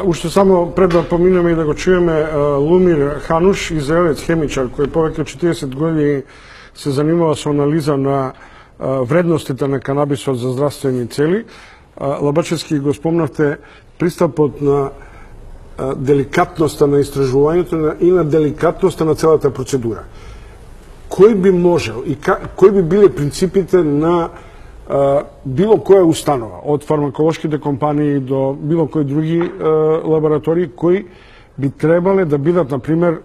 Уште само пред да поминеме и да го чуеме Лумир Хануш, израелец хемичар кој повеќе од 40 години се занимава со анализа на вредностите на канабисот за здравствени цели. Лабачевски го спомнавте пристапот на деликатноста на истражувањето и на деликатноста на целата процедура. Кој би можел и кои би биле принципите на било која установа, од фармаколошките компании до било кои други лаборатории, кои би требале да бидат, например,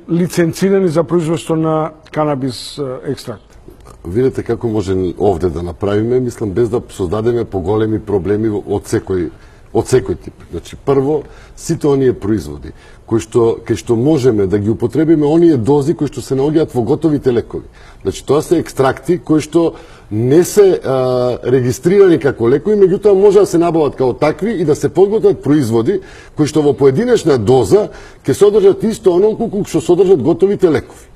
лиценцирани за производство на канабис екстракт? Видете како може овде да направиме, мислам, без да создадеме поголеми проблеми од секој тип. Значи, прво, сите оние производи кај што можеме да ги употребиме оние дози кои што се наоѓаат во готовите лекови. Значи, тоа се екстракти кои што не се регистрирани како лекови, меѓутоа може да се набават како такви и да се подготват производи кои што во поединечна доза ќе содржат исто онолку колку што содржат готовите лекови.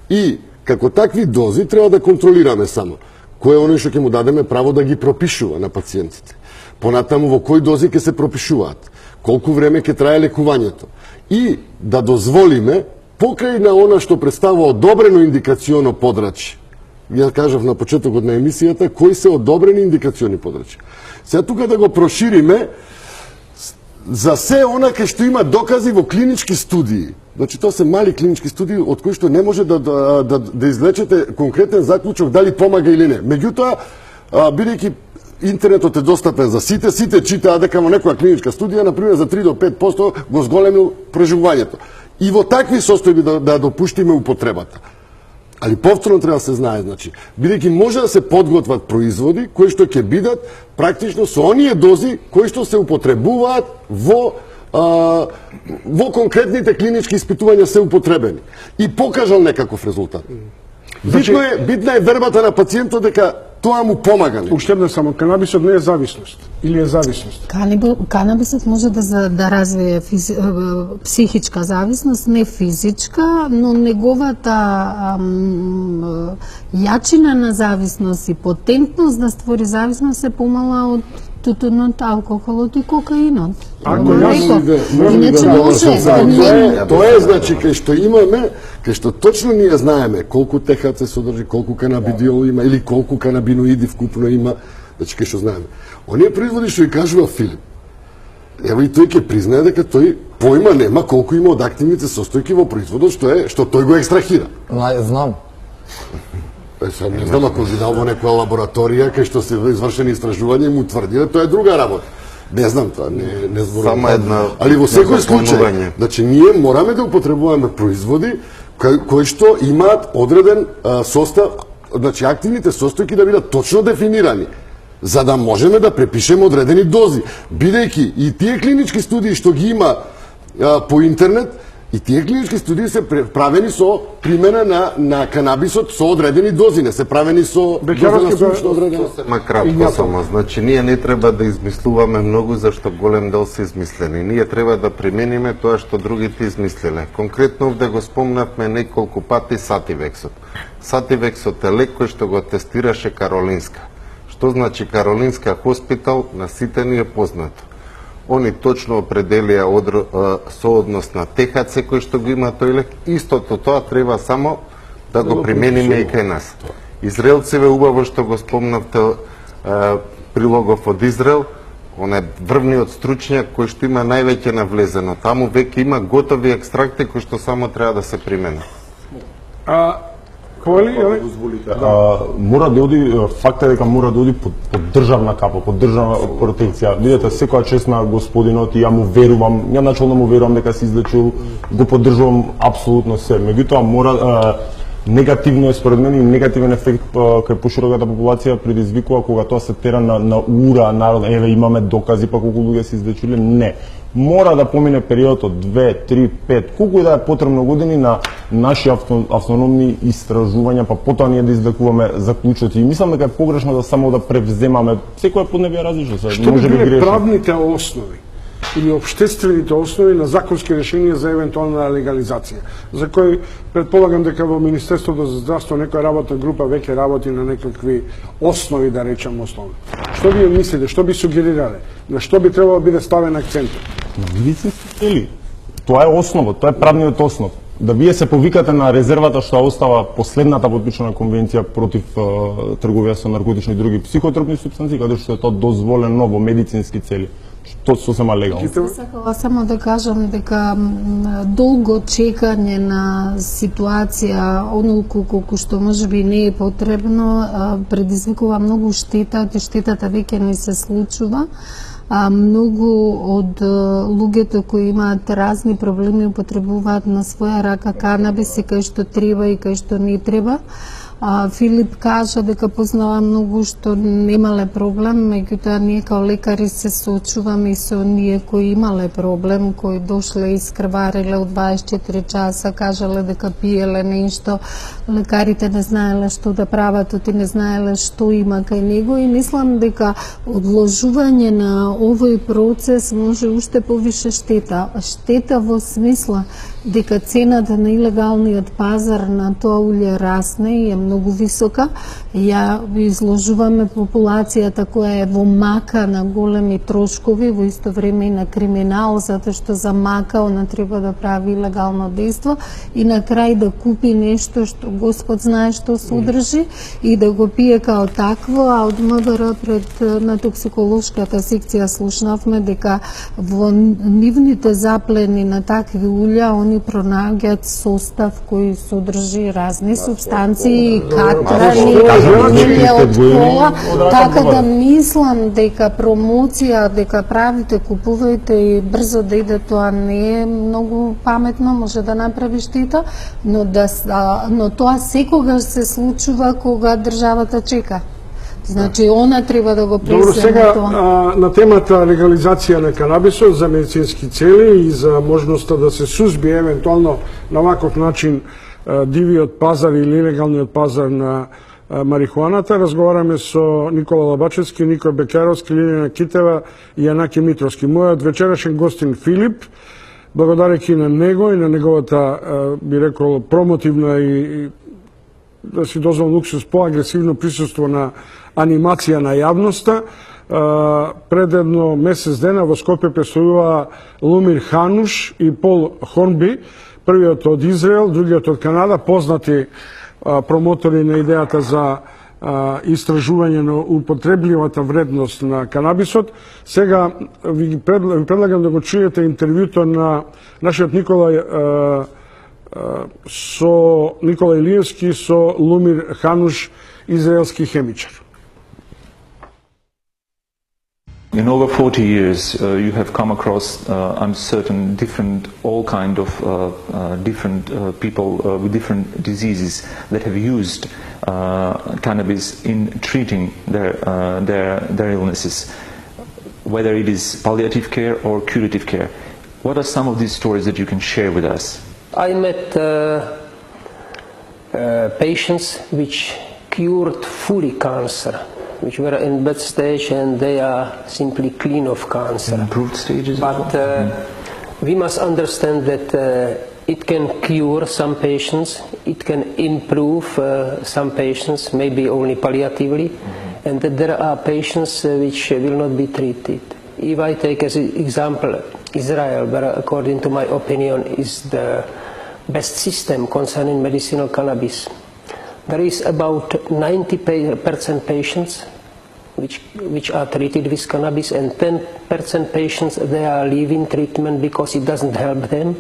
И како такви дози треба да контролираме само кој е оној што ќе му дадеме право да ги пропишува на пациентите. Понатаму во кои дози ќе се пропишуваат, колку време ќе трае лекувањето и да дозволиме покрај на она што представува одобрено индикационо подрачје. Ја кажав на почетокот на емисијата кои се одобрени индикациони подрачја. Сега тука да го прошириме за се она кај што има докази во клинички студии. Значи тоа се мали клинички студии од кои што не може да извлечете конкретен заклучок дали помага или не. Меѓутоа, бидејќи интернетот е достапен за сите читаат дека во некоја клиничка студија, например, за 3 до 5% го зголемил преживувањето. И во такви состојби да допуштиме употребата. Али повторно треба да се знае, значи, бидејќи може да се подготват производи кои што ќе бидат практично со оние дози кои што се употребуваат во конкретните клинички испитувања се употребени и покажал некаков резултат. Битна е вербата на пациентот дека тоа му помага. Уште само, канабисот не е зависност или е зависност? Канабисот може да развие психичка зависност, не физичка, но неговата јачина на зависност и потентност да створи зависност е помала од тутунот, алкохолот и кокаинот. Иначе може. Тоа е, значи, кај што имаме, кај што точно ние знаеме колку ТХЦ содржи, колку канабидиол има или колку канабиноиди вкупно има, значи кај што знаеме. Оние производи што и кажува Филип, ево и тој ќе признае дека тој појма нема колку има од активните состојки во производот што тој го екстрахира. Знам. Не знам ако ги дал во некоја лабораторија кај што се извршени истражувања и му тврди, тоа е друга работа. Не знам тоа, не зборувам. Само една. Али во секој случај, значи ние мораме да употребуваме производи кои што имаат одреден состав, значи активните состојки да бидат точно дефинирани, за да можеме да препишеме одредени дози. Бидејќи и тие клинички студии што ги има по интернет, и тие клинички студии се правени со примена на канабисот со одредени дози, не се правени со доза на сумишно одредена. Ма кратко само, значи ние не треба да измислуваме многу зашто голем дел се измислени. Ние треба да примениме тоа што другите измислиле. Конкретно овде го спомнавме неколку пати Сативексот. Сативексот е лек кој што го тестираше Каролинска. Што значи Каролинска хоспитал, на сите ни е познато. Они точно определија сооднос на ТХЦ кој што го има тој лек. Истото тоа треба само да го примениме и кај нас. Израелцеве убаво што го спомнавте прилогов од Израел, он е врвниот стручњак кој што има највеќе навлезено. Таму веќе има готови екстракти кои што само треба да се применат. Мора да оди, факт е дека мора да оди под државна капа, под државна протекција. Видете, секоја чест на господинот и ја му верувам, ја начално му верувам дека се излечил, го поддржувам апсолутно се. Меѓутоа мора негативно е според мен и негативен ефект кај пошироката популација предизвикува кога тоа се тера на ура народ, еве имаме докази па колку луѓе се излечиле. Не. Мора да помине период од 2, 3, 5, колку и да е потребно години на наши автономни истражувања, па потоа ние да извлекуваме заклучоци. И мислам дека е погрешно да само да превземаме, секоја поднебие е различно. Што би биле правните основи или обштествените основи на законски решенија за евентуална легализација, за кој предполагам дека во Министерството за здравство некоја работна група веќе работи на некакви основи, да речем, основи. Што вие мислите, што би сугерирале? На што би требало да биде ставен акцент? Медицински цели. Тоа е основа, тоа е правниот основ. Да вие се повикате на резервата што остава последната подпишана конвенција против трговија со наркотични и други психотропни супстанции, каде што е тоа дозволено во медицински цели. Што сосема легално. Сакала само да кажам дека долго чекање на ситуација, онолку колку што можеби не е потребно, предизвикува многу штета, и штетата веќе не се случува. Многу од луѓето кои имаат разни проблеми употребуваат на своја рака канабис и кај што треба и кај што не треба. Филип кажа дека познава многу што немале проблем, меѓутоа ние као лекари се соочуваме и со оние кои имале проблем, кои дошле и скрвареле од 24 часа, кажале дека пиеле нешто, лекарите не знаеле што да прават, оти не знаеле што има кај него и мислам дека одложување на овој процес може уште повише штета. Штета во смисла дека цената на илегалниот пазар на тоа улје расне и е многу висока. Ја изложуваме популацијата која е во мака на големи трошкови, во исто време и на криминал, затоа што за мака она треба да прави илегално дејство и на крај да купи нешто што Господ знае што содржи и да го пие као такво, а од МВР пред на токсиколошката секција слушнавме дека во нивните заплени на такви улја они пронаѓаат состав кој содржи разни субстанции, катрани, улја од кола, така да мислам дека промоција, дека правите, купувајте и брзо да иде, тоа не е многу паметно, може да направи штета, но тоа секогаш се случува кога државата чека. Значи, она треба да го Добро, пресеме сега тоа. на темата легализација на канабисот за медицински цели и за можноста да се сузбие евентуално на ваков начин дивиот пазар или илегалниот пазар на марихуаната, разговараме со Никола Лабачевски, Никој Бекаровски, Лилина Китева и Јанаки Митровски. Мојот вечерашен гостин Филип, благодарејќи на него и на неговата, би рекол, промотивна и да си дозволам луксус, поагресивно присуство на анимација на јавноста. Пред едно месец дена во Скопје престојува Лумир Хануш и Пол Хорнби, првиот од Израел, другиот од Канада, познати промотори на идејата за истражување на употребливата вредност на канабисот. Сега ви предлагам да го чуете интервјуто на нашиот Никола Илиевски со Лумир Хануш, израелски хемичар. In over 40 years, you have come across, I'm certain, all kind of different people with different diseases that have used cannabis in treating their illnesses, whether it is palliative care or curative care. What are some of these stories that you can share with us? I met patients which cured fully cancer, which were in bad stage and they are simply clean of cancer. Improved stages? But we must understand that it can cure some patients, it can improve some patients, maybe only palliatively, and that there are patients which will not be treated. If I take as an example Israel, where according to my opinion is the best system concerning medicinal cannabis, there is about 90% patients which are treated with cannabis and 10% patients they are leaving treatment because it doesn't help them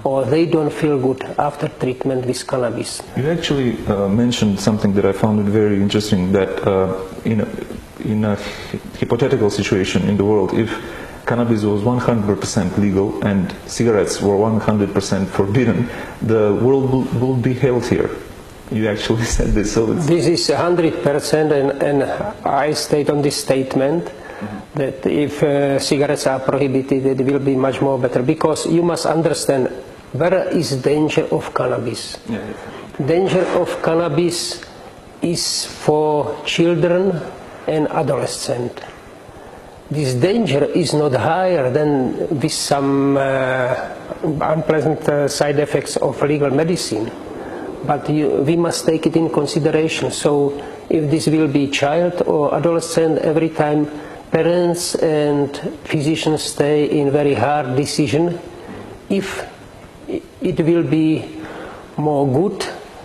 or they don't feel good after treatment with cannabis. You actually mentioned something that I found very interesting, that in a hypothetical situation in the world, if cannabis was 100% legal and cigarettes were 100% forbidden, the world would be healthier. You actually said this. So this is 100%, and I state on this statement that if cigarettes are prohibited, it will be much more better, because you must understand where is danger of cannabis. Yeah. Danger of cannabis is for children and adolescents. This danger is not higher than with some unpleasant side effects of legal medicine. But we must take it in consideration. So if this will be child or adolescent, every time parents and physicians stay in very hard decision if it will be more good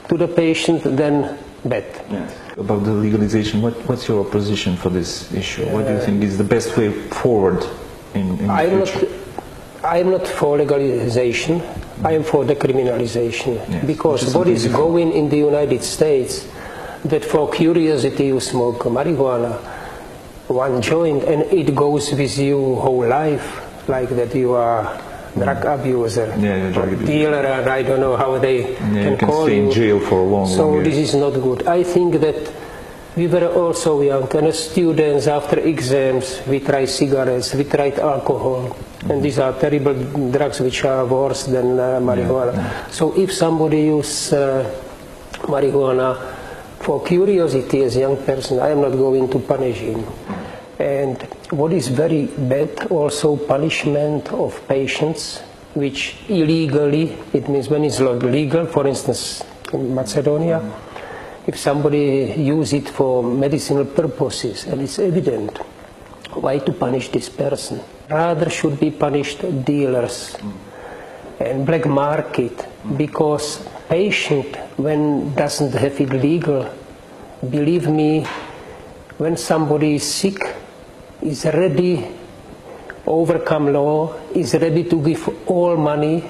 to the patient than bad. Yes. About the legalization, what's your position for this issue? What do you think is the best way forward in the future? I'm not for legalization. I am for decriminalization. Yes, Because what is going in the United States, that for curiosity you smoke marijuana, one joint, and it goes with you whole life, like that you are drug abuser, drug abuser, dealer, and I don't know how they you can call stay you. in jail for a long So this years. is not good. I think that we were also young, and as students after exams, we tried cigarettes, we tried alcohol, and these are terrible drugs which are worse than marijuana. So if somebody uses marijuana for curiosity as a young person, I am not going to punish him. And what is very bad, also punishment of patients, which illegally, it means when it's not legal, for instance, in Macedonia, if somebody use it for medicinal purposes and it's evident, why to punish this person? Rather should be punished dealers and black market, because patient, when doesn't have it legal, believe me, when somebody is sick, is ready overcome law, is ready to give all money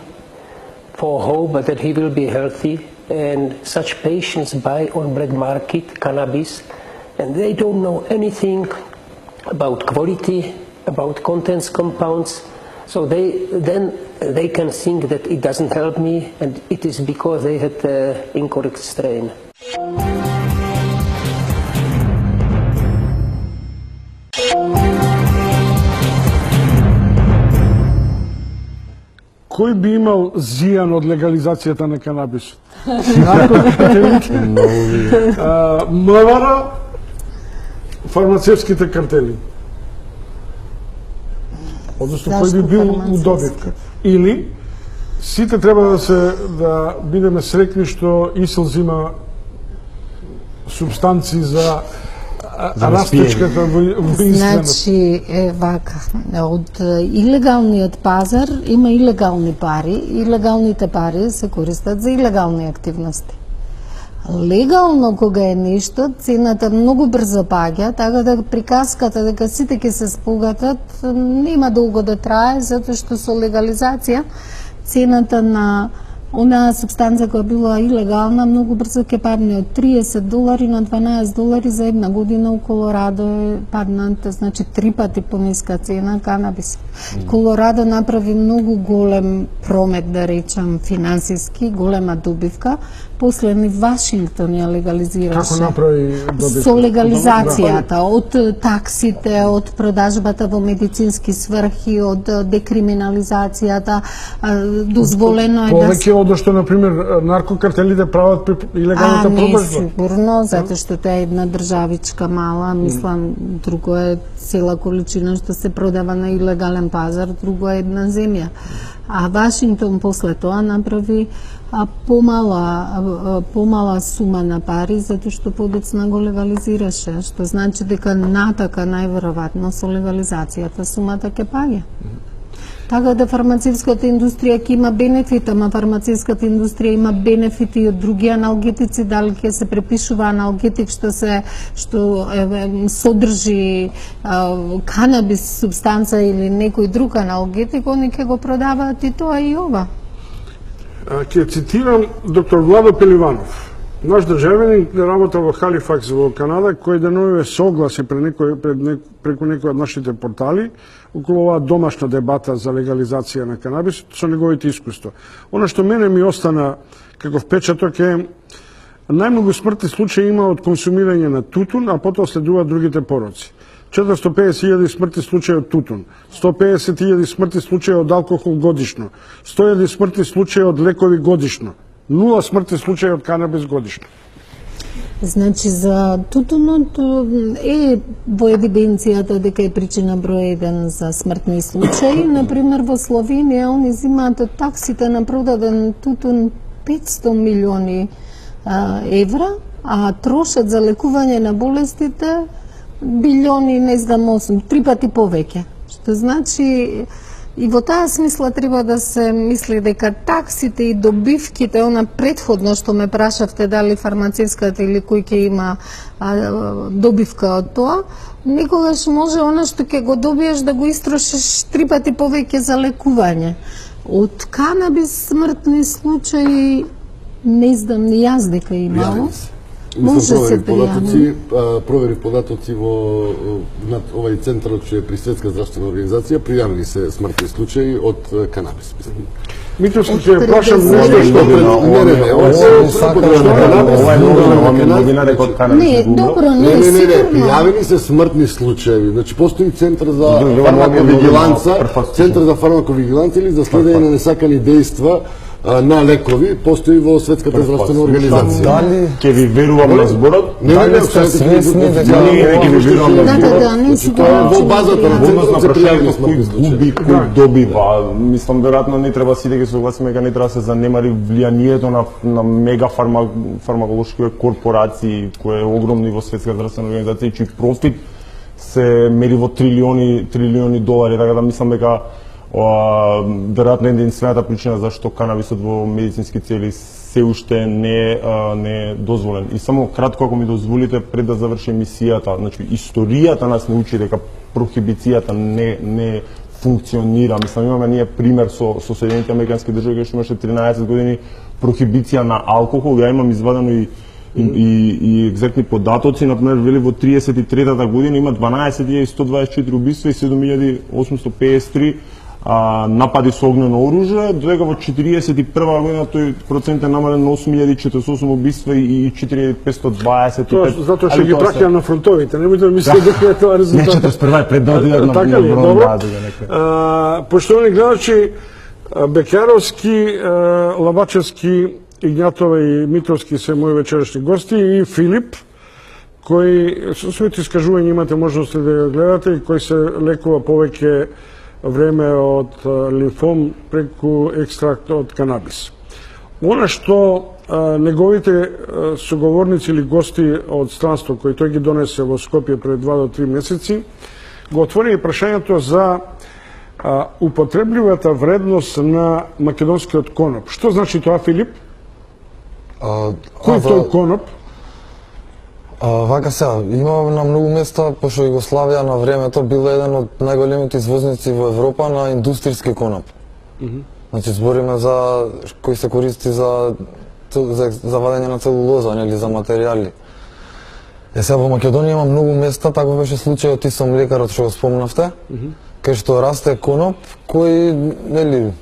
for hope that he will be healthy, and such patients buy on black market cannabis, and they don't know anything about quality, about contents compounds, so then they can think that it doesn't help me, and it is because they had the incorrect strain. Кој би имал зијан од легализацијата на канабисот? МВР, фармацевските картели. Односно, кој би бил у добитка? Или сите треба да бидеме среќни што ИСИЛ зима субстанции за растечката воинственост. Значи, вака, од илегалниот пазар има илегални пари, илегалните пари се користат за илегални активности. Легално кога е нешто, цената многу брзо паѓа, така да приказката дека сите ќе се спогатат нема долго да трае, затоа што со легализација цената на онаа субстанца која била илегална многу брзо ќе падне од $30 на $12 за една година. У Колорадо е падната, значи 3 пати пониска цена канабис. Колорадо направи многу голем промет, да речам, финансиски, голема добивка. После ни Вашингтон ја легализираше. Како направи добивка? Со легализацијата, од таксите, од продажбата во медицински сврхи, од декриминализацијата, дозволено е да повеќе од што, например, наркокартелите прават при илегалната продажба. Не, сигурно, затоа што тоа е една државичка мала, мислам, друго е цела количина што се продава на илегален пазар, друго е една земја. А Вашингтон после тоа направи помала сума на пари, затоа што подоцна го легализираше, што значи дека натака најверојатно со легализацијата сумата ќе паѓа. Така да фармацевската индустрија ќе има бенефит, ама фармацевската индустрија има бенефити од други аналгетици, дали ќе се препишува аналгетик што содржи канабис субстанца или некој друг аналгетик, они ќе го продаваат и тоа и ова. Ќе цитирам доктор Владо Пеливанов, наш државјанин, работа во Халифакс во Канада, кој деновиве согласи преку некои од нашите портали околу оваа домашна дебата за легализација на канабис со неговите искуства. Она што мене ми остана како впечаток е најмногу смртни случаи има од консумирање на тутун, а потоа следуваат другите пороци. 450.000 смртни случаи од тутун, 150.000 смртни случаи од алкохол годишно, 100.000 смртни случаи од лекови годишно, 0 смртни случаи од канабис годишно. Значи, за тутунот е во евиденцијата дека е причина број 1 за смртни случаи. Например, во Словенија, они зимаат од таксите на продаден тутун 500 милиони евра, а трошат за лекување на болестите билиони, не знам, 3 пати повеќе. Што значи, и во таа смисла треба да се мисли дека таксите и добивките, она предходно што ме прашавте дали фармацевската или кој ќе има добивка од тоа, некогаш може она што ќе го добиеш да го истрошиш 3 пати повеќе за лекување. Од канабис смртни случаи не знам ни јас дека имало. Може се проверив податоци во над овај центар што е при Светска здравствена организација, пријавени се смртни случаи од канабис. Митовски ќе прашам нешто што Не, добро, не, пријавени се смртни случаи. Значи постои центар за фармаковигиланца или за следење на несакани дејства на лекови, постои во Светската здравствена организација. Дали ќе ви верувам на зборот? Не сте свесни дека ќе ви верувам на зборот. не сигурно. Во базата на центарот се пријавени смртни случаи. Губи, кој добива. Мислам, веројатно не треба сите ќе согласиме дека не треба да се занемари влијанието на мега фармаколошки корпорации, кои е огромни во Светска здравствена организација, чиј профит се мери во трилиони долари, така да мислам дека веројатно единствената причина зашто канабисот во медицински цели се уште не е дозволен. И само кратко, ако ми дозволите, пред да заврши емисијата, значи историјата нас научи дека прохибицијата не функционира. Мислам, имаме ние пример со Соединените американски држави, кај што имаше 13 години прохибиција на алкохол. Ја имам извадено и екзактни податоци, например, вели во 33-та година има 12.124 убиства и 7.853 напади со огнено оружје, додека во 41 година тој процент е намален на 8.048 убиства и 4.525. Тоа затоа што ги праќа на фронтовите, немојте да мислите дека е тоа резултат. Не, 41 е пред да одидат на фронт. Поштовани гледачи, Бекјаровски, Лабачевски, Игнатова и Митровски се мои вечерашни гости и Филип, кој со своите искажувања имате можност да го гледате и кој се лекува повеќе време од лимфом преку екстракт од канабис. Она што неговите соговорници или гости од странство кои тој ги донесе во Скопје пред 2 до 3 месеци, го отвори прашањето за употребливата вредност на македонскиот коноп. Што значи тоа, Филип? Кој тој коноп? Вака сега, има на многу места, пошто Југославија на времето била еден од најголемите извозници во Европа на индустријски коноп. Значи збориме за кој се користи за вадење на целулоза или за материјали. Сега во Македонија има многу места, таков беше случајот и со млекарот што го спомнавте, кај што расте коноп кој, нели,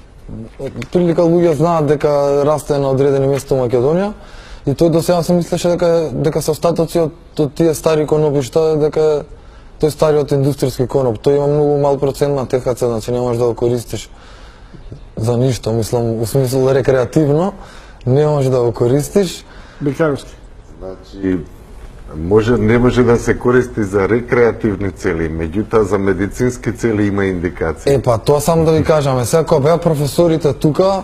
прилика луѓе знаат дека расте на одредени места во Македонија. И тој до сега се мислеше дека се остатоци од тие стари конопишта, дека тој стариот индустријски коноп, тој има многу мал процент на ТХЦ, значи не можеш да го користиш за ништо, мислам, у смисла рекреативно, не можеш да го користиш. Бекјаровски. Значи, не може да се користи за рекреативни цели, меѓутоа за медицински цели има индикации. Па тоа само да ви кажаме, сега кога беа професорите тука,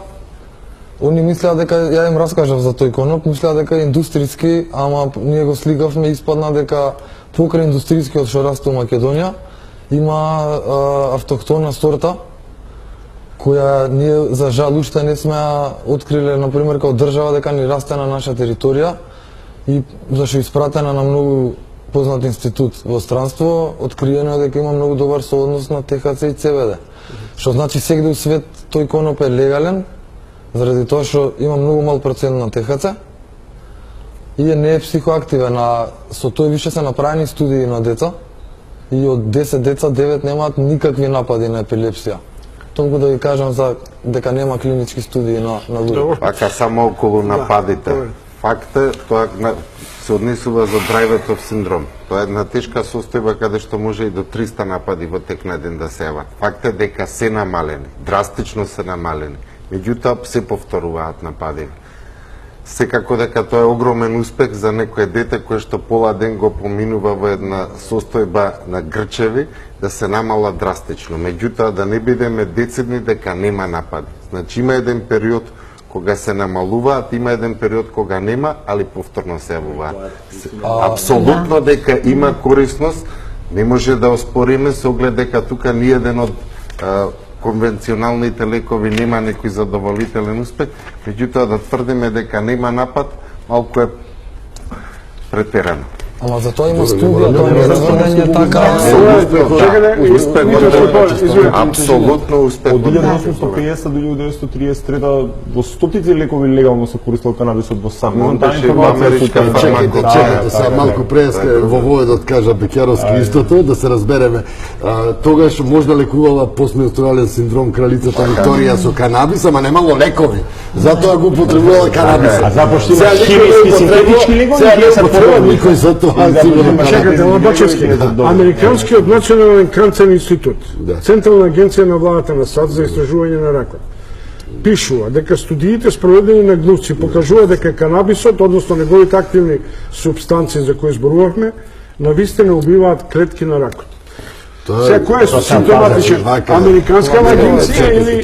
они мислеа дека, ја им раскажав за тој коноп, мислеа дека е индустријски, ама ние го сликавме и испадна дека покрај индустријскиот што расте во Македонија, има автохтона сорта, која ние за жал уште не сме откриле, например, како држава дека ни расте на наша територија и зашто испратена на многу познат институт во странство, откриено е дека има многу добар сооднос на ТХЦ и ЦБД. Што значи сегде у свет тој коноп е легален, заради тоа што има многу мал процент на ТХЦ и не е психоактивен, со тој више се направени студии на деца и од 10 деца 9 немаат никакви напади на епилепсија. Толку да ви кажам за дека нема клинички студии на луѓе. Ака само околу нападите. Факт е, тоа се однесува за драйветов синдром. Тоа е една тешка состојба каде што може и до 300 напади во тек на ден да се јават. Факт е дека се намалени, драстично се намалени. Меѓутоа се повторуваат нападите. Секако дека тоа е огромен успех за некое дете кое што пола ден го поминува во една состојба на грчеви, да се намала драстично. Меѓутоа да не бидеме децидни дека нема напади. Значи има еден период кога се намалуваат, има еден период кога нема, али повторно се јавуваат. Апсолутно дека има корисност, не може да оспориме со оглед дека тука ни еден од конвенционалните лекови нема некој задоволителен успех, меѓутоа да тврдиме дека нема напад, малку е претерано. Ама за тоа има студија, тоа не е тврдење така. Апсолутно успех. Од 1850 до 1933 во стотици лекови легално се користел канабисот во САД. Беше во америчка фармакопеја. Чекайте, сега малку преска во воедот кажа Бекјаровски истото, да се разбереме. Тогаш можда лекувала постменструален синдром кралицата Викторија со канабис, ама немало лекови. Затоа го употребувала канабис. А запошто има химиски синтетички лекови, сега не употреба никој за тоа. Чекайте, Лабачевски, Американскиот национален канцерен институт, Централна агенција на владата на САД за истражување на ракот, пишува дека студиите спроведени на глувци покажува дека канабисот, односно неговите активни субстанции за кои зборувавме, навистина убиваат клетки на ракот. Сега, кој е симптоматичен? Американска агенција или...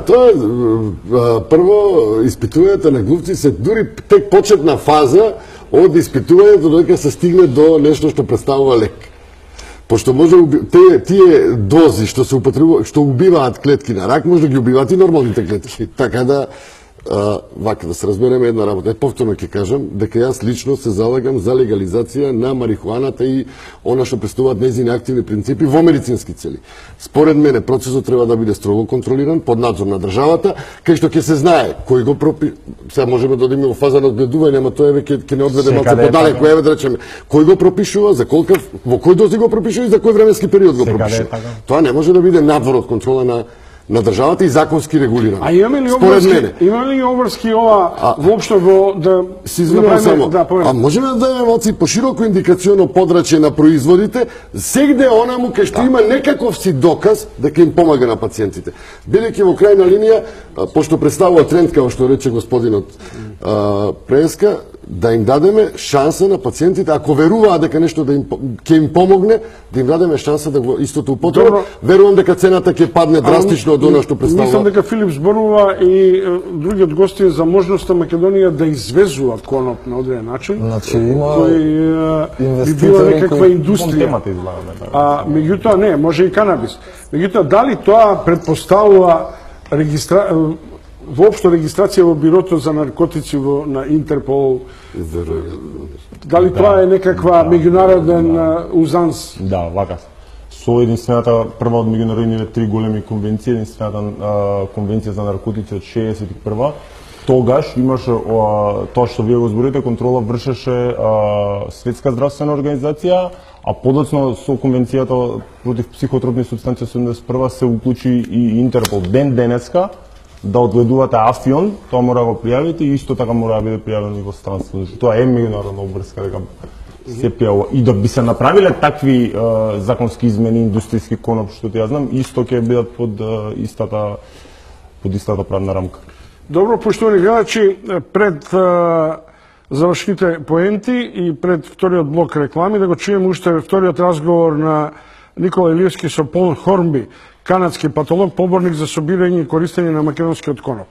Тоа прво испитувањето на глувци се дури тек почетна фаза од испитувањето додека се стигне до нешто што представува лек. Пошто може тие дози што се употребуваат, што убиваат клетки на рак, може да ги убиваат и нормалните клетки. Така да вака да се разбереме една работа. Повторно ќе кажам дека јас лично се залагам за легализација на марихуаната и она што представуваат нејзини активни принципи во медицински цели. Според мене процесот треба да биде строго контролиран под надзор на државата, кај што ќе се знае кој го сега можеме да одиме во фаза на одгледување, ама тоа еве ќе не одведе малку подалеку, еве да речеме кој го пропишува, за колкав, во кој дози го пропишува и за кој временски период го пропишува. Тоа не може да биде надвор од контрола на државата и законски регулирано. А имаме ли обврски ова воопшто во да си извинувам само. Можеме да дадеме малци пошироко индикационо подрачје на производите, сегде онаму кај што има некаков си доказ дека им помага на пациентите. Бидејќи во крајна линија, пошто представува тренд како што рече господинот Преска, да им дадеме шанса на пациентите, ако веруваат дека нешто ќе им помогне, да им дадеме шанса да го истото употребат. Верувам дека цената ќе падне драстично од она што представува. Мислам дека Филип зборува и другиот гости за можноста Македонија да извезува коноп на одреден начин. Значи има кој би била некаква индустрија. Меѓутоа не, може и канабис. Меѓутоа дали тоа предпоставува воопшто регистрација во бирото за наркотици на Интерпол? Дали тоа е некаква меѓународен узанс? Да, вака. Со единствената прва од меѓународните три големи конвенции, единствената конвенција за наркотици од 61-а, тогаш имаше тоа што вие го зборите, контрола вршеше Светска здравствена организација, а подоцна со конвенцијата против психотропни супстанции 71 се уклучи и Интерпол. Ден денеска да одгледувате Афион, тоа мора да го пријавите и исто така мора да биде пријавено и во странство. Тоа е меѓународна обврска дека се пријавува. И да би се направиле такви законски измени, индустријски коноп, што ти ја знам, исто ќе бидат под истата правна рамка. Добро, поштовани гледачи, пред завршните поенти и пред вториот блок реклами, да го чуеме уште вториот разговор на Никола Илиевски со Пол Хорнби, канадски патолог, поборник за собирање и користење на македонскиот коноп.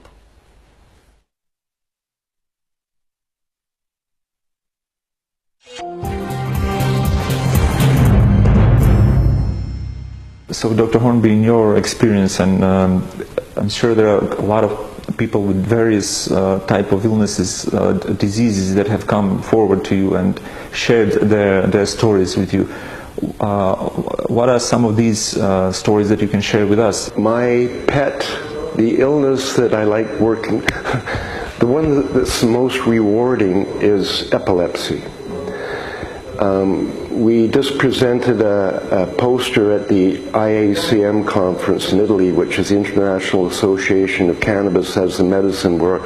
So, Dr. Hornby, in your experience, and I'm sure there are a lot of people with various type of illnesses, diseases that have come forward to you and shared their stories with you. What are some of these stories that you can share with us? My pet, the illness that I like working, the one that's most rewarding is epilepsy. We just presented a poster at the IACM conference in Italy, which is the International Association of Cannabis as a Medicine, where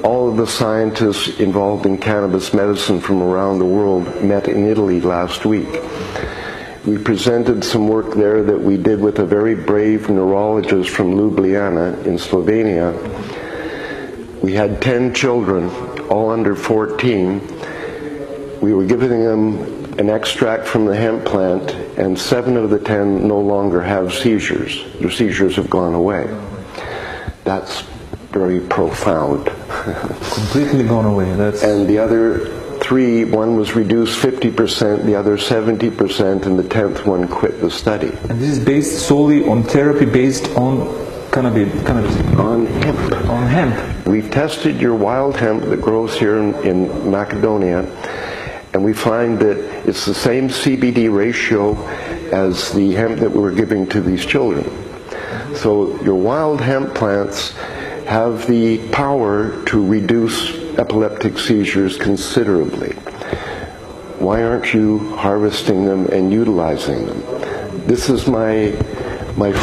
all of the scientists involved in cannabis medicine from around the world met in Italy last week. We presented some work there that we did with a very brave neurologist from Ljubljana in Slovenia. We had 10 children, all under 14. We were giving them an extract from the hemp plant, and 7 of the 10 no longer have seizures. Their seizures have gone away. That's very profound. Completely gone away. That's And the other three, one was reduced 50%, the other 70%, and the 10th one quit the study. and this is based solely on therapy based on cannabis. On hemp. On hemp. We've tested your wild hemp that grows here in Macedonia, and we find that it's the same CBD ratio as the hemp that we were giving to these children. So your wild hemp plants have the power to reduce epileptic seizures considerably. Why aren't you harvesting them and utilizing them? This is my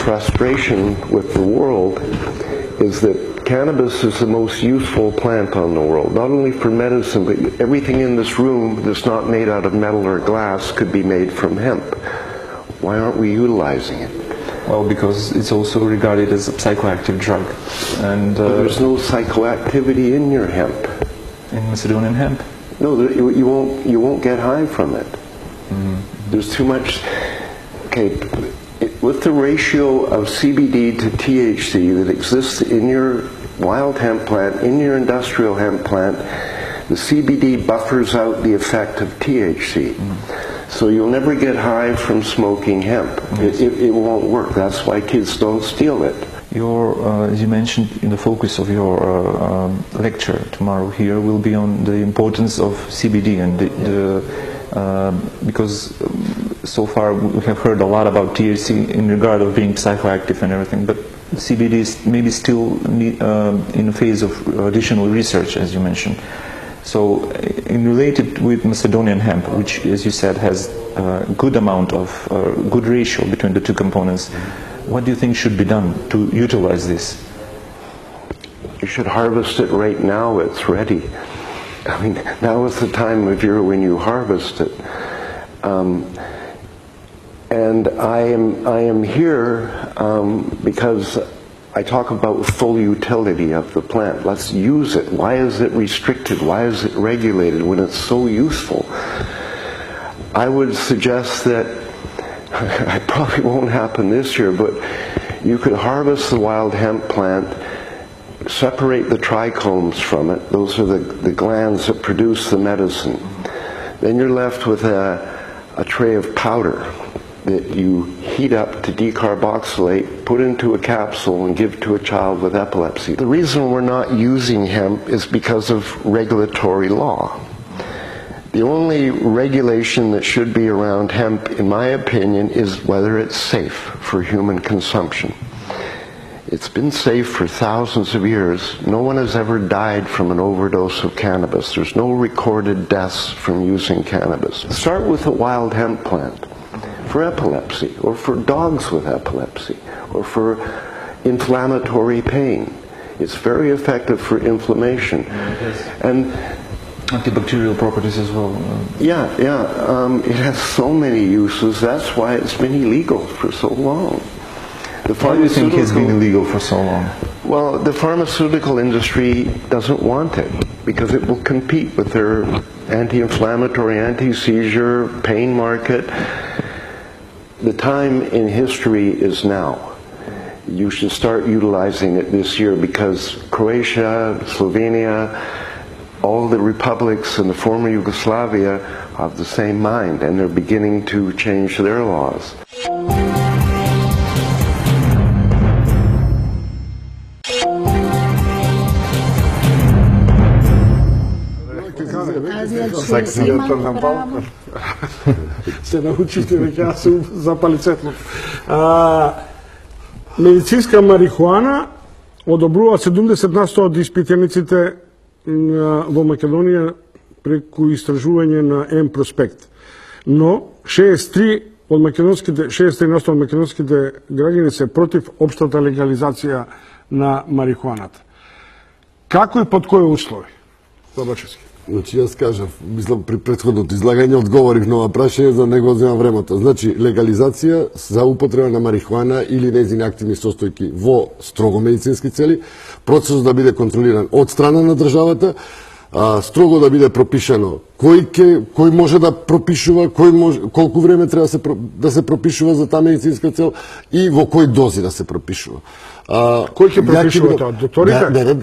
frustration with the world, is that cannabis is the most useful plant on the world, not only for medicine, but everything in this room that's not made out of metal or glass could be made from hemp. Why aren't we utilizing it? Well, because it's also regarded as a psychoactive drug, and There's no psychoactivity in your hemp. in Macedonian hemp. No, you won't get high from it. There's too much. Okay, with the ratio of CBD to THC that exists in your wild hemp plant, in your industrial hemp plant, the CBD buffers out the effect of THC. So you'll never get high from smoking hemp. It won't work. That's why kids don't steal it. As you mentioned, in the focus of your lecture tomorrow here will be on the importance of CBD and because so far we have heard a lot about THC in regard of being psychoactive and everything, but CBD is maybe still in a phase of additional research, as you mentioned. So, in related with Macedonian hemp, which, as you said, has a good amount of good ratio between the two components, what do you think should be done to utilize this? You should harvest it right now. It's ready. I mean, now is the time of year when you harvest it. And I am here because I talk about full utility of the plant. Let's use it. Why is it restricted? Why is it regulated when it's so useful? I would suggest that it probably won't happen this year, but you could harvest the wild hemp plant, separate the trichomes from it. Those are the glands that produce the medicine. Then you're left with a tray of powder that you heat up to decarboxylate, put into a capsule, and give to a child with epilepsy. The reason we're not using hemp is because of regulatory law. The only regulation that should be around hemp, in my opinion, is whether it's safe for human consumption. It's been safe for thousands of years. No one has ever died from an overdose of cannabis. There's no recorded deaths from using cannabis. Start with a wild hemp plant for epilepsy, or for dogs with epilepsy, or for inflammatory pain. It's very effective for inflammation. And antibacterial properties as well. It has so many uses. That's why it's been illegal for so long. Why do you think it's been illegal for so long? Well, the pharmaceutical industry doesn't want it because it will compete with their anti-inflammatory, anti-seizure, pain market. The time in history is now. You should start utilizing it this year because Croatia, Slovenia, all the republics in the former Yugoslavia have the same mind, and they're beginning to change their laws. Seksijata na Balkan. Се научите дека јас се запали светло. Медицинска марихуана одобрува 70% од испитаниците во Македонија преку истражување на М-проспект. Но 63% од македонските граѓани се против општата легализација на марихуаната. Како и под кои услови? Бабачевски. Значи, јас кажав, мислам, при претходното излагање одговорив на ова прашање, за него земам времето. Значи, легализација за употреба на марихуана или нејзини активни состојки во строго медицински цели, процесот да биде контролиран од страна на државата, строго да биде пропишано кој може да пропишува, колку време треба да се пропишува за таа медицинска цел и во кој дози да се пропишува. Кој ќе пропишува тоа? Докторите? Не,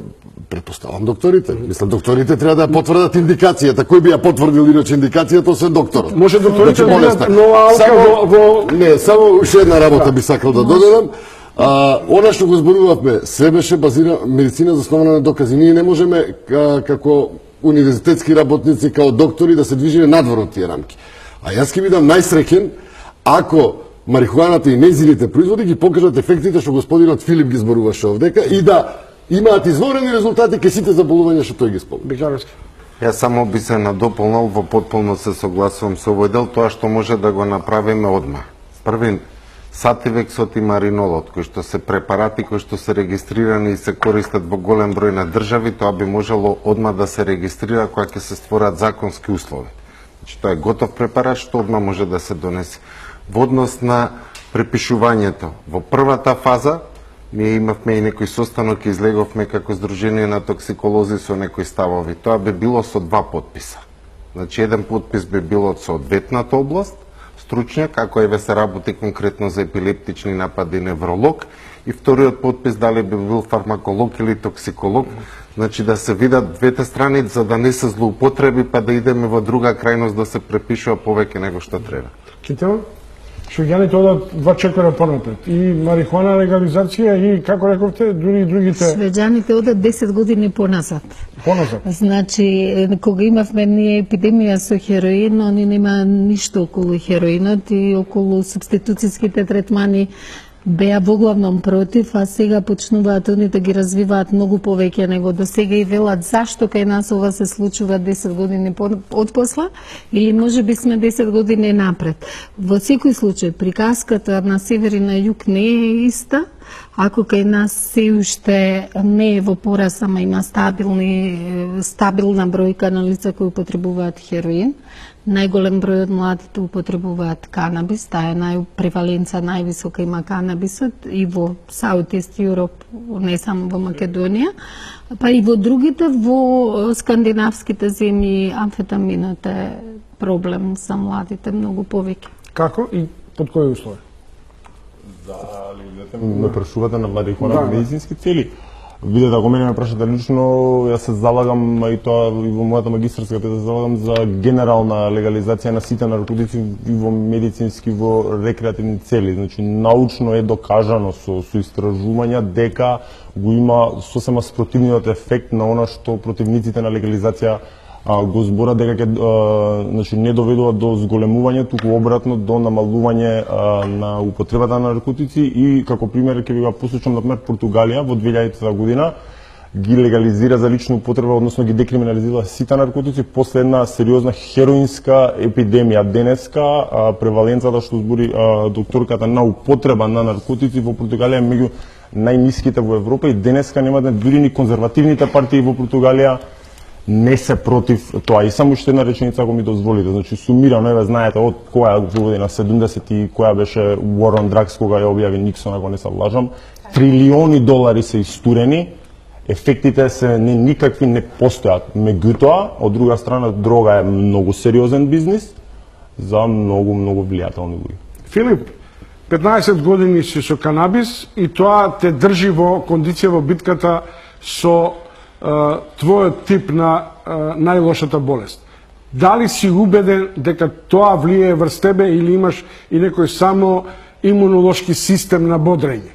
претпоставам докторите. Мислам, докторите треба да ја потврдат индикацијата. Кој би ја потврдил иначе индикацијата, освен докторот? Може докторите да бидат нова алка во... Не, само уште една работа би сакал да додадам. Она што го зборувавме, се беше базира медицина заснована на докази. Ние не можеме како универзитетски работници, као доктори да се движиме надвор од тие рамки. А јас ќе бидам најсреќен ако марихуаната и нејзините производи ги покажат ефектите што господинот Филип ги зборуваше овдека и да имаат изворени резултати кај сите заболувања што тој ги спомна. Јас само би се надополнал, во потполно се согласувам со овој дел, тоа што може да го направиме одма. Првин, сативексот и маринолот, кои што се препарати кои што се регистрирани и се користат во голем број на држави, тоа би можело одма да се регистрира кога ќе се створат законски услови. Значи, тоа е готов препарат што одма може да се донесе. Во однос на препишувањето, во првата фаза, ние имавме и некој состанок и излеговме како Сдружение на токсиколози со некои ставови. Тоа би било со 2 подписа. Значи, еден подпис би било од соодветната област, стручњак, ако еве се работи конкретно за епилептични напади невролог, и вториот подпис дали би бил фармаколог или токсиколог, значи да се видат двете страни за да не се злоупотреби, па да идеме во друга крајност да се препишува повеќе него што треба. Кител? Шуѓаните одат 2 чекора понапред. И марихуана легализација и, како рековте, дури и другите... Швеđаните одат 10 години поназад. Поназад? Значи, кога имавме ние епидемија со хероин, они нема ништо околу хероинот и околу субституцијските третмани беа воглавном против, а сега почнуваат они да ги развиваат многу повеќе него до сега и велат зашто кај нас ова се случува 10 години отпосла или може би сме 10 години напред. Во секој случај приказката на север и на југ не е иста. Ако кај нас се уште не е во порас, ама има стабилна бројка на лица кои употребуваат хероин, најголем број од младите употребуваат канабис, таа е преваленца највисока има канабисот и во Southeast Europe, не само во Македонија, па и во другите, во скандинавските земји амфетаминот е проблем за младите многу повеќе. Како и под кои услови? Ме прашувате на марихуана за медицински цели. Видете, ако мене ме прашате лично, јас се залагам, и тоа и во мојата магистарска теза, залагам за генерална легализација на сите наркотици и во медицински, во рекреативни цели. Значи, научно е докажано со истражувања дека го има сосема спротивниот ефект на она што противниците на легализација го збора, дека ќе значи не доведува до зголемување, туку обратно до намалување на употребата на наркотици и како пример ќе ви го посочам на пример Португалија во 2000 година ги легализира за лична употреба, односно ги декриминализира сите наркотици после една сериозна хероинска епидемија. Денеска преваленцата што збори докторката на употреба на наркотици во Португалија е меѓу најниските во Европа и денеска немате дури ни конзервативните партии во Португалија не се против тоа. И само уште една реченица ако ми дозволите. Значи сумирано, еве знаете од која година 70 и која беше War on Drugs кога ја објави Никсон, ако не се лажам, трилиони долари се истурени, ефектите се никакви не постојат. Меѓутоа, од друга страна, дрога е многу сериозен бизнис за многу влијателни луѓе. Филип, 15 години си со канабис и тоа те држи во кондиција во битката со твојот тип на најлошата болест. Дали си убеден дека тоа влијае врз тебе или имаш и некој само имунолошки систем на бодрење?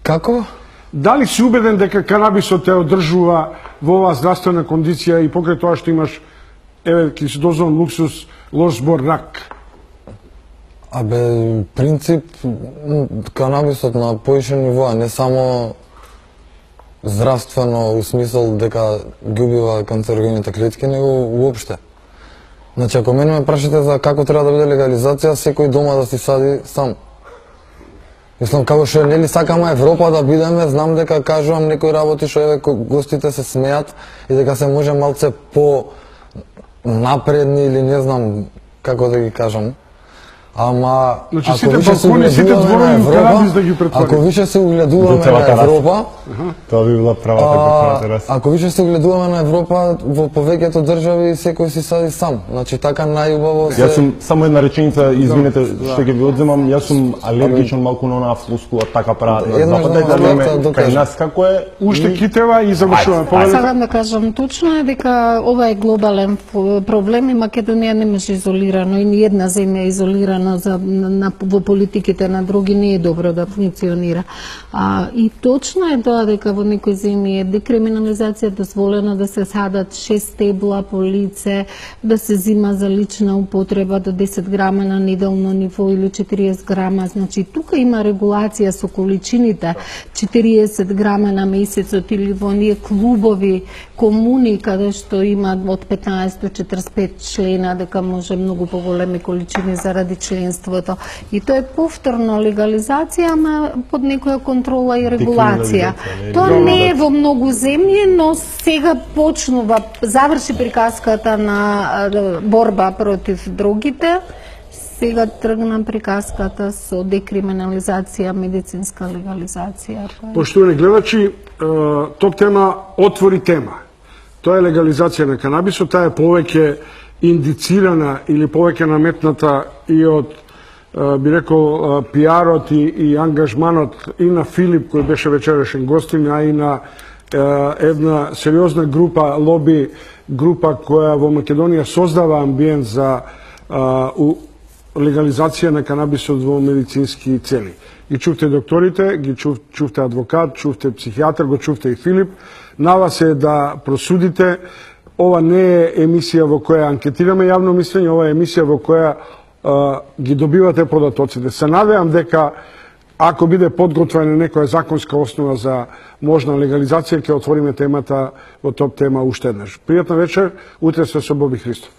Како? Дали си убеден дека канабисот те одржува во оваа здравствена кондиција и покрај тоа што имаш, еве, ќе си дозволам луксус, лош збор рак? Абе, принцип, канабисот на поише нивоа, не само здравствено у смисол дека ги убива канцерогените клетки, него уопште. Значи, ако мене ме прашате за како треба да биде легализација, секој дома да си сади сам. Мислам, како што нели сакаме Европа да бидеме, знам дека кажувам некои работи што еве гостите се смеат и дека се може малце по напредни или не знам како да ги кажам. Ама Значи, ако сите више се балкони, сите угледуваме на дворови у канабис да ги Европа, претворим. ако више се До угледуваме цела на тераса. Европа, Тоа би била правата готова тераса. ако више се угледуваме на Европа, во повеќето држави секој си сади сам. Значи така најубаво се... Јас сум само една реченица, извинете што ќе ви одземам, јас сум алергичен малку на онаа флускула, така прават на Еднаш запад, да да да кај кажам. нас како е? Уште и- китева и завршуваме. Повелете. Сакам да кажам, точно е дека ова е глобален проблем и Македонија не може изолирано и ни една земја изолирана во политиките на други не е добро да функционира. И точно е тоа дека во некои земји е декриминализација дозволена да се садат 6 стебла по лице, да се зима за лична употреба до 10 грама на неделно ниво или 40 грама. Значи тука има регулација со количините 40 грама на месецот или во оние клубови, комуни каде што има од 15 до 45 члена дека може многу поголеми количини заради членството. И тоа е повторно легализација, ама под некоја контрола и регулација. Тоа не е во многу земји, но сега почнува, заврши приказката на борба против дрогите, сега тргна приказката со декриминализација, медицинска легализација. Поштовани гледачи, топ тема отвори тема. Тоа е легализација на канабисот, таа е повеќе индицирана или повеќе наметната и од би рекол пиарот и ангажманот и на Филип кој беше вечерашен гостин, а и на една сериозна група, лоби група која во Македонија создава амбиент за легализација на канабисот во медицински цели. Ги чувте докторите, ги чувте адвокат, чувте психијатар, го чувте и Филип. На вас е да просудите. Ова не е емисија во која анкетираме јавно мислење, ова е емисија во која ги добивате податоците. Се надевам дека ако биде подготвена некоја законска основа за можна легализација, ќе отвориме темата во топ тема уште еднаш. Пријатна вечер, утре се со Боби Христов.